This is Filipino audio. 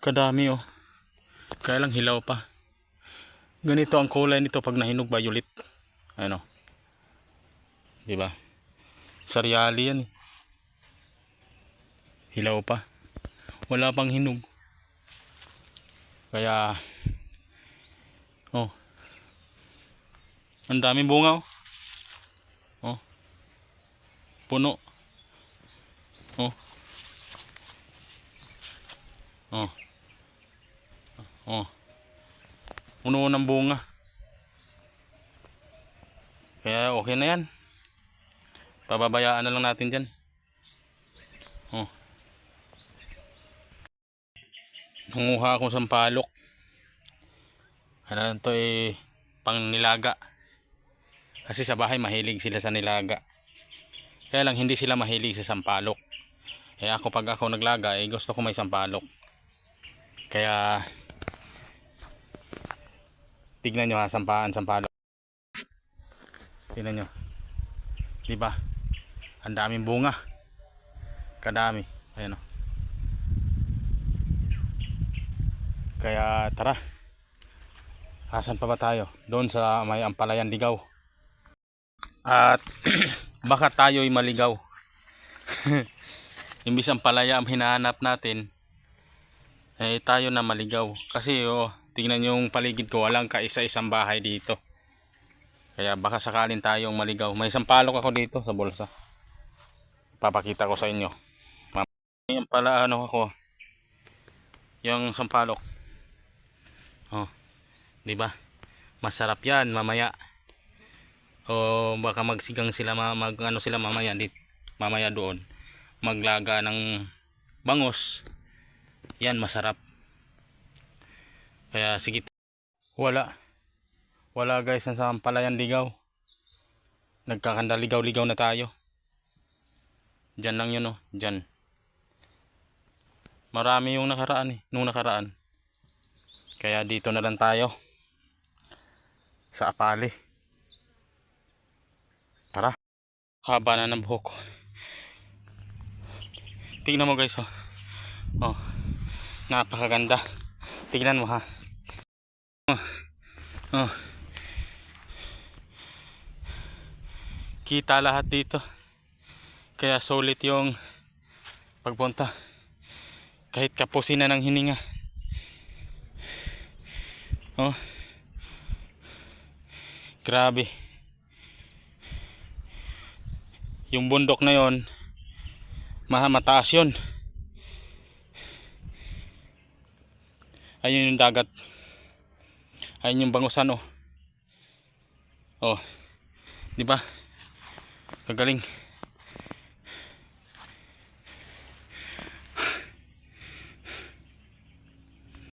Kadami oh. Kaya lang hilaw pa. Ganito ang kulay nito pag nahinog, violet. Ano? 'Di ba? Sariali yan eh. Hilaw pa. Wala pang hinog. Kaya oh. Ang daming bunga oh. Oh. Puno. Oh. Oh. Oh. Puno ng bunga. Kaya okay na yan. Pababayaan na lang natin dyan. Oh. Nanguha akong sampalok. Ano to eh, pang nilaga. Kasi sa bahay mahilig sila sa nilaga. Kaya lang hindi sila mahilig sa sampalok. Eh ako pag ako naglaga eh gusto ko may sampalok. Kaya tignan nyo ha, sampalok. Tignan nyo. Diba? Ang daming bunga. Kadami. Ayan o. Kaya tara. Asan pa ba tayo? Doon sa may Ampalayan Ligaw. At baka tayo'y maligaw. Imbis ang palaya ang hinahanap natin, eh tayo na maligaw. Kasi oh, tingnan yung paligid ko, walang kaisa-isang bahay dito. Kaya baka sakalin tayong maligaw. May sampalok ako dito sa bulsa. Papakita ko sa inyo. Yan pala ano ako. Yung sampalok. Oh, 'di ba? Masarap 'yan mamaya. O baka magsigang sila ano sila mamaya dito. Mamaya doon. Maglaga ng bangos. Yan masarap. Kaya sige. Wala guys sa Ampalayan Ligaw. Nagkakanda ligaw-ligaw na tayo. Diyan lang yun oh, diyan. Marami yung nakaraan eh, nung nakaraan. Kaya dito na lang tayo sa Apali. Tara. Haba na ng buhok. Tingnan mo guys oh. Oh. Napakaganda. Tingnan mo ha. Oh. Oh. Kita lahat dito. Kaya sulit yung pagpunta. Kahit kapusin na ng hininga. Oh. Grabe. Yung bundok na yon, mataas yun. Ayun yung dagat. Ayun yung bangusan oh. Oh. 'Di ba? Kagaling.